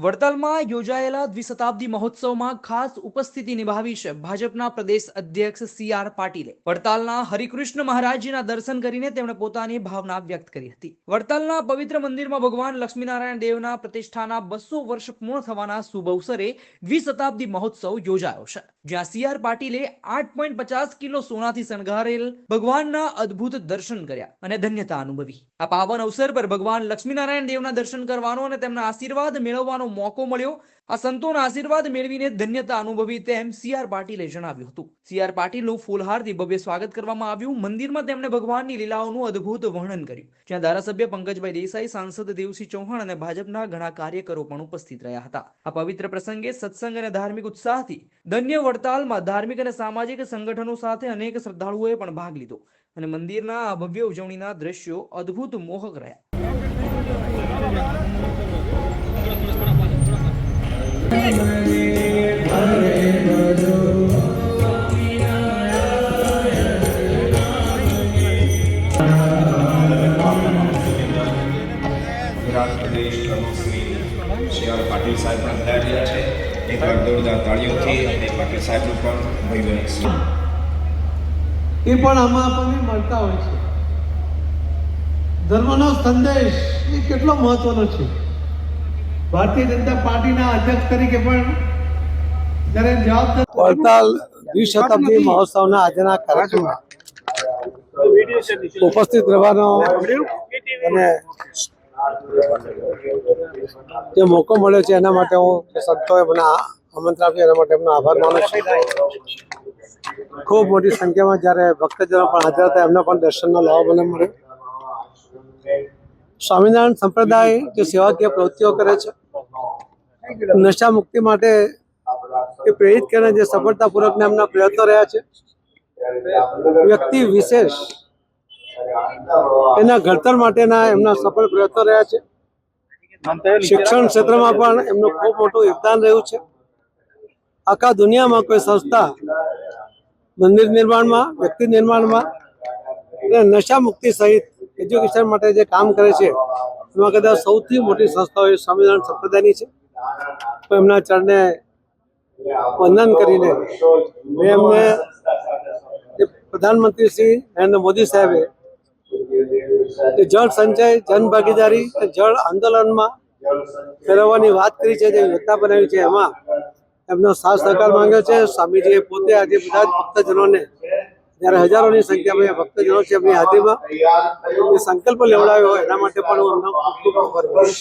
વડતાલમાં યોજાયેલા દ્વિશતાબ્દી મહોત્સવમાં ખાસ ઉપસ્થિતિ નિભાવી છે ભાજપના પ્રદેશ અધ્યક્ષ સી.આર. પાટીલે. વડતાલના હરિકૃષ્ણ મહારાજજીના દર્શન કરીને તેમણે પોતાની ભાવના વ્યક્ત કરી હતી. વડતાલના પવિત્ર મંદિરમાં ભગવાન લક્ષ્મીનારાયણ દેવના પ્રતિષ્ઠાના 200 વર્ષ પૂર્ણ થવાના શુભ અવસરે દ્વિશતાબ્દી મહોત્સવ યોજાયો છે, જ્યાં સી.આર. પાટીલે 8.50 કિલો સોનાથી શણગારેલ ભગવાનના અદ્ભુત દર્શન કર્યા અને ધન્યતા અનુભવી. આ પાવન અવસર પર ભગવાન લક્ષ્મીનારાયણ દેવના દર્શન કરવાનો અને તેમના આશીર્વાદ મેળવવાનો મોકો મળ્યો. આ સંતોના આશીર્વાદ મેળવીને ધન્યતા અનુભવી તેમ સી.આર. પાટીલે જણાવ્યું હતું. સી.આર. પાટીલનું ફૂલહારથી ભવ્ય સ્વાગત કરવામાં આવ્યું. મંદિરમાં તેમણે ભગવાનની લીલાઓનું અદ્ભુત વર્ણન કર્યું, જ્યાં ધારાસભ્ય પંકજભાઈ દેસાઈ, સાંસદ દેવસિંહ ચૌહાણ અને ભાજપના ઘણા કાર્યકરો પણ ઉપસ્થિત રહ્યા હતા. આ પવિત્ર પ્રસંગે સત્સંગ અને ધાર્મિક ઉત્સાહથી ધન્ય વડતાલમાં ધાર્મિક અને સામાજિક સંગઠનો સાથે અનેક શ્રદ્ધાળુઓએ પણ ભાગ લીધો અને મંદિરના આ ભવ્ય ઉજવણીના દ્રશ્યો અદ્ભુત મોહક રહ્યા. પ્રદેશ પ્રમુખ શ્રી સી.આર. પાટીલ સાહેબ પણ પધાર્યા છે. એક વાર જોરદાર તાળીઓથી અને પાટીલ સાહેબનું પણ વૈભવ એ પણ આમાં આપણને મળતા હોય છે. ધર્મનો સંદેશ એ કેટલો મહત્વનો છે. ભારતીય જનતા પાર્ટીના અધ્યક્ષ તરીકે પણ જ્યારે જવાબદાર વડતાલ દ્વિશતાબ્દી મહોત્સવના આજના કાર્યક્રમમાં ઉપસ્થિત રહેવાનો અને જે મોકો મળ્યો છે એના માટે હું સંતોએ મને આમંત્રણ આપ્યું એના માટે એમનો આભાર માનું છું. ખૂબ મોટી સંખ્યામાં જ્યારે ભક્તજનો પણ હાજર હતા એમના પણ દર્શનનો લાભ મને મળ્યો. સ્વામિનારાયણ સંપ્રદાય જે સેવાકીય પ્રવૃત્તિઓ કરે છે, નશા મુક્તિ માટે એ પ્રેરિત કરીને જે સફળતાપૂર્વકના એમના પ્રયત્નો રહ્યા છે, વ્યક્તિ વિશેષ એના ઘડતર માટેના એમના સફળ પ્રયત્નો રહ્યા છે. શિક્ષણ ક્ષેત્રમાં પણ એમનું ખૂબ મોટું યોગદાન રહ્યું છે. આખા દુનિયામાં કોઈ સંસ્થા મંદિર નિર્માણમાં, વ્યક્તિ નિર્માણમાં અને નશા મુક્તિ સહિત એજ્યુકેશન માટે જે કામ કરે છે એમાં કદાચ સૌથી મોટી સંસ્થાઓ એ સ્વામિનારાયણ સંપ્રદાયની છે. તો એમના ચરણે વંદન કરીને મેં એમને પ્રધાનમંત્રી શ્રી નરેન્દ્ર મોદી સાહેબે જળ સંચય, જન ભાગીદારી, જળ આંદોલનમાં ફેરવવાની વાત કરી છે, જે યોજના બનાવી છે એમાં એમનો સાથ સહકાર માંગ્યો છે. સ્વામીજીએ પોતે આજે બધા જ ભક્તજનોને, જ્યારે હજારોની સંખ્યામાં ભક્તજનો છે એમની હાજરીમાં એ સંકલ્પ લેવડાવ્યો હોય એના માટે પણ હું એમનો ખૂબ ખૂબ આભાર માનું છું.